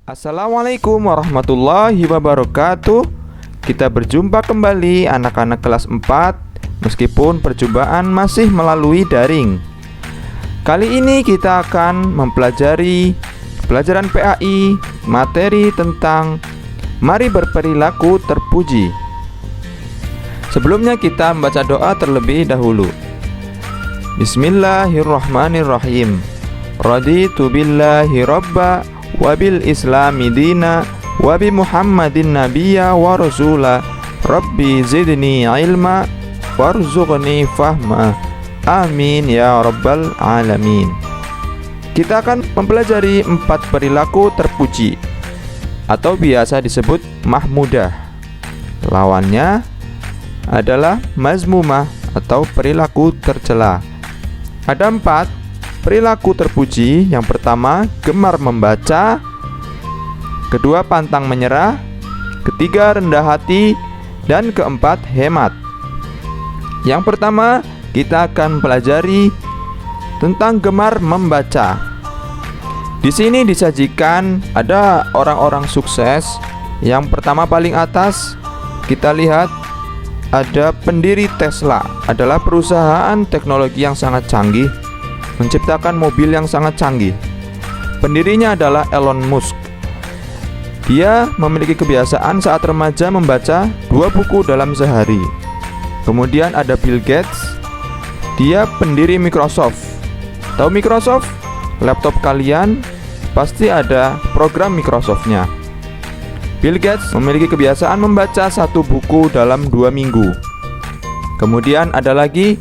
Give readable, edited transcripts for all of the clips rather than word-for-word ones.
Assalamualaikum warahmatullahi wabarakatuh. Kita berjumpa kembali anak-anak kelas 4, meskipun perjumpaan masih melalui daring. Kali ini kita akan mempelajari pelajaran PAI, materi tentang mari berperilaku terpuji. Sebelumnya kita membaca doa terlebih dahulu. Bismillahirrahmanirrahim. Raditu billahi robba wabil islami dina wabi muhammadin nabiyya wa rasula rabbi zidni ilma warzuqni fahma amin ya rabbal alamin. Kita akan mempelajari 4 perilaku terpuji atau biasa disebut mahmudah. Lawannya adalah mazmumah atau perilaku tercela. Ada 4 perilaku terpuji. Yang pertama, gemar membaca. Kedua, pantang menyerah. Ketiga, rendah hati. Dan keempat, hemat. Yang pertama, kita akan pelajari tentang gemar membaca. Di sini disajikan ada orang-orang sukses. Yang pertama paling atas, kita lihat ada pendiri Tesla, adalah perusahaan teknologi yang sangat canggih, menciptakan mobil yang sangat canggih. Pendirinya adalah Elon Musk. Dia memiliki kebiasaan saat remaja membaca 2 buku dalam sehari. Kemudian ada Bill Gates. Dia pendiri Microsoft. Tahu Microsoft? Laptop kalian pasti ada program Microsoft-nya. Bill Gates memiliki kebiasaan membaca 1 buku dalam 2 minggu. Kemudian ada lagi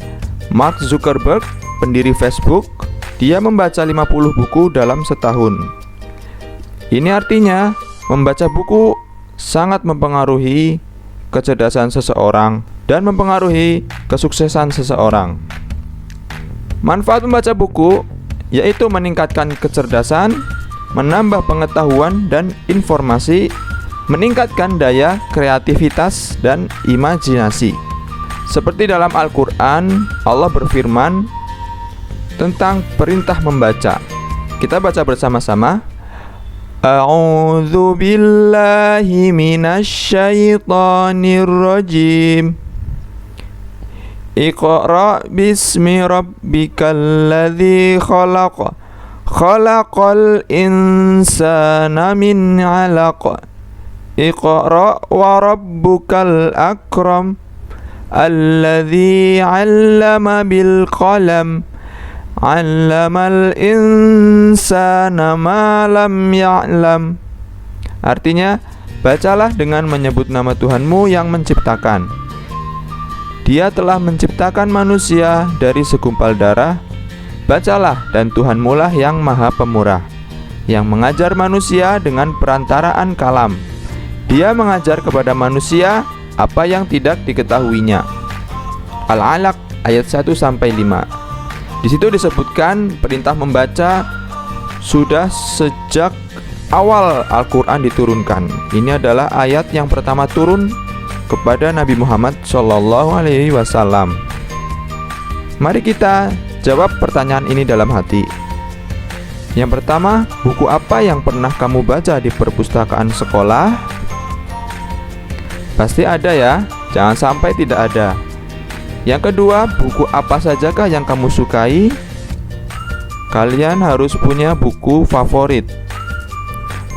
Mark Zuckerberg, pendiri Facebook. Dia membaca 50 buku dalam setahun. Ini artinya membaca buku sangat mempengaruhi kecerdasan seseorang dan mempengaruhi kesuksesan seseorang. Manfaat membaca buku yaitu meningkatkan kecerdasan, menambah pengetahuan dan informasi, meningkatkan daya kreativitas dan imajinasi. Seperti dalam Al-Quran, Allah berfirman tentang perintah membaca. Kita baca bersama-sama. A'udzu billahi minasyaitonir rajim. Iqra bismi rabbikal ladzi khalaq. Khalaqal insana min 'alaq. Iqra wa rabbukal akram. Alladzi 'allama bil qalam. 'Allamal insana ma lam ya'lam. Artinya, bacalah dengan menyebut nama Tuhanmu yang menciptakan. Dia telah menciptakan manusia dari segumpal darah. Bacalah, dan Tuhanmu lah yang maha pemurah, yang mengajar manusia dengan perantaraan kalam. Dia mengajar kepada manusia apa yang tidak diketahuinya. Al-Alaq ayat 1-5. Di situ disebutkan perintah membaca sudah sejak awal Al-Quran diturunkan. Ini adalah ayat yang pertama turun kepada Nabi Muhammad SAW. Mari kita jawab pertanyaan ini dalam hati. Yang pertama, buku apa yang pernah kamu baca di perpustakaan sekolah? Pasti ada ya, jangan sampai tidak ada. Yang kedua, buku apa sajakah yang kamu sukai? Kalian harus punya buku favorit.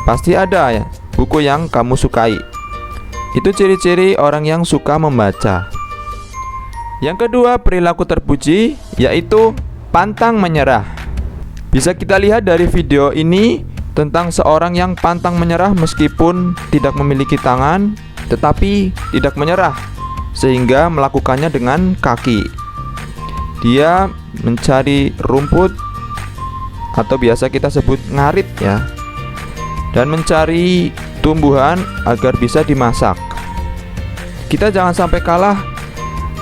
Pasti ada ya, buku yang kamu sukai. Itu ciri-ciri orang yang suka membaca. Yang kedua, perilaku terpuji yaitu pantang menyerah. Bisa kita lihat dari video ini tentang seorang yang pantang menyerah meskipun tidak memiliki tangan, tetapi tidak menyerah, sehingga melakukannya dengan kaki. Dia mencari rumput atau biasa kita sebut ngarit ya, dan mencari tumbuhan agar bisa dimasak. Kita jangan sampai kalah.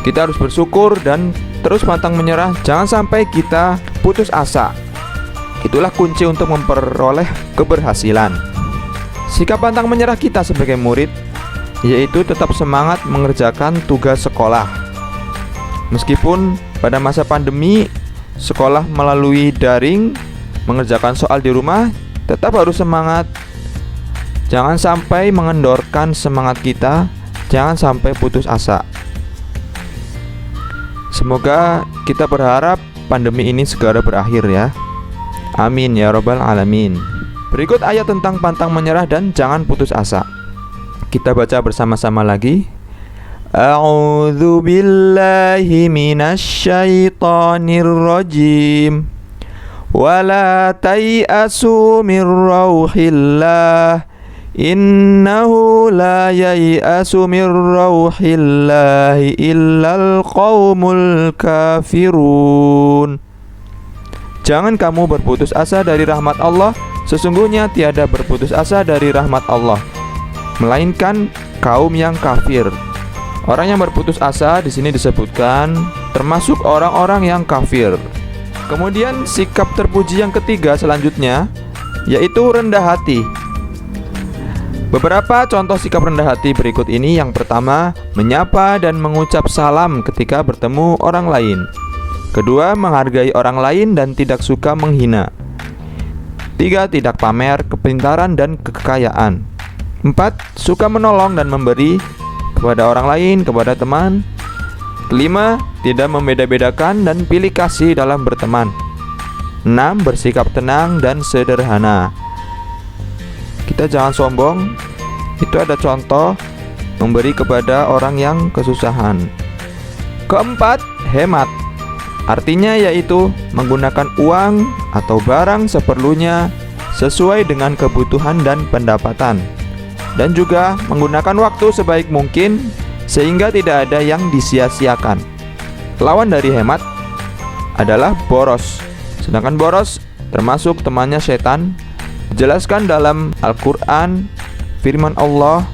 Kita harus bersyukur dan terus pantang menyerah. Jangan sampai kita putus asa. Itulah kunci untuk memperoleh keberhasilan. Sikap pantang menyerah kita sebagai murid yaitu tetap semangat mengerjakan tugas sekolah. Meskipun pada masa pandemi sekolah melalui daring, mengerjakan soal di rumah, tetap harus semangat Jangan sampai mengendorkan semangat kita, jangan sampai putus asa. Semoga kita berharap pandemi ini segera berakhir ya. Amin ya rabbal alamin. Berikut ayat tentang pantang menyerah dan jangan putus asa. Kita baca bersama-sama lagi. A'udzu billahi minasyaitonir rajim. Wala tai'asu mir rauhillah. Innahu la yai'asu mir rauhillahi illal qaumul kafirun. Jangan kamu berputus asa dari rahmat Allah. Sesungguhnya tiada berputus asa dari rahmat Allah, melainkan kaum yang kafir. Orang yang berputus asa di sini disebutkan termasuk orang-orang yang kafir. Kemudian sikap terpuji yang ketiga selanjutnya yaitu rendah hati. Beberapa contoh sikap rendah hati berikut ini. Yang pertama, menyapa dan mengucap salam ketika bertemu orang lain. Kedua, menghargai orang lain dan tidak suka menghina. Tiga, tidak pamer kepintaran dan kekayaan. Empat, suka menolong dan memberi kepada orang lain, kepada teman. Kelima, tidak membeda-bedakan dan pilih kasih dalam berteman. Enam, bersikap tenang dan sederhana. Kita jangan sombong. Itu ada contoh memberi kepada orang yang kesusahan. Keempat, hemat. Artinya yaitu menggunakan uang atau barang seperlunya sesuai dengan kebutuhan dan pendapatan. Dan juga menggunakan waktu sebaik mungkin sehingga tidak ada yang disia-siakan. Lawan dari hemat adalah boros. Sedangkan boros termasuk temannya setan. Dijelaskan dalam Al-Quran, firman Allah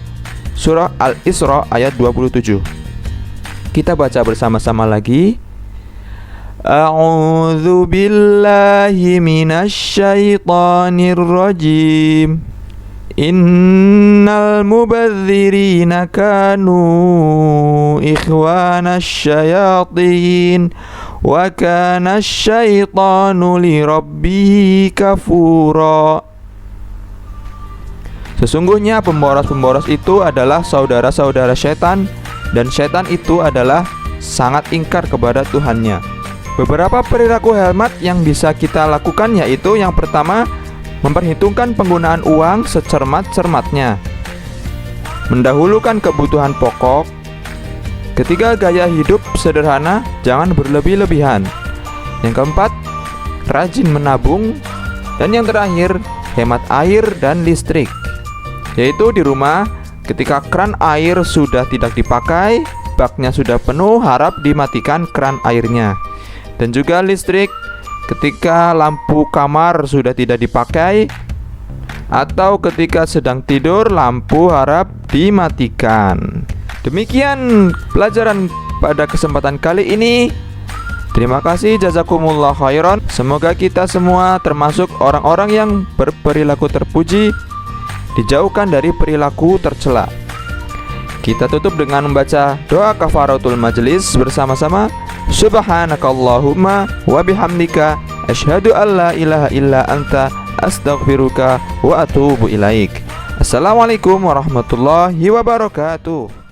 surah Al-Isra ayat 27. Kita baca bersama-sama lagi. A'udzu billahi minasyaitonir rajim. Innal mubadzirina kanu ikhwanasy syayatin wa kana syaitanu lirabbihi kafura. Sesungguhnya pemboros-pemboros itu adalah saudara-saudara setan, dan setan itu adalah sangat ingkar kepada Tuhannya. Beberapa perilaku hemat yang bisa kita lakukan yaitu yang pertama, memperhitungkan penggunaan uang secermat-cermatnya. Mendahulukan kebutuhan pokok. Ketiga, gaya hidup sederhana, jangan berlebih-lebihan. Yang keempat, rajin menabung. Dan yang terakhir, hemat air dan listrik. Yaitu di rumah, ketika keran air sudah tidak dipakai, baknya sudah penuh, harap dimatikan keran airnya. Dan juga listrik, ketika lampu kamar sudah tidak dipakai, atau ketika sedang tidur, lampu harap dimatikan. Demikian pelajaran pada kesempatan kali ini. Terima kasih, jazakumullah khairan. Semoga kita semua termasuk orang-orang yang berperilaku terpuji, dijauhkan dari perilaku tercela. Kita tutup dengan membaca doa kafaratul majelis bersama-sama. Subhanakallahumma wa bihamdika asyhadu an la ilaha illa anta astaghfiruka wa atubu ilaik. Assalamualaikum warahmatullahi wabarakatuh.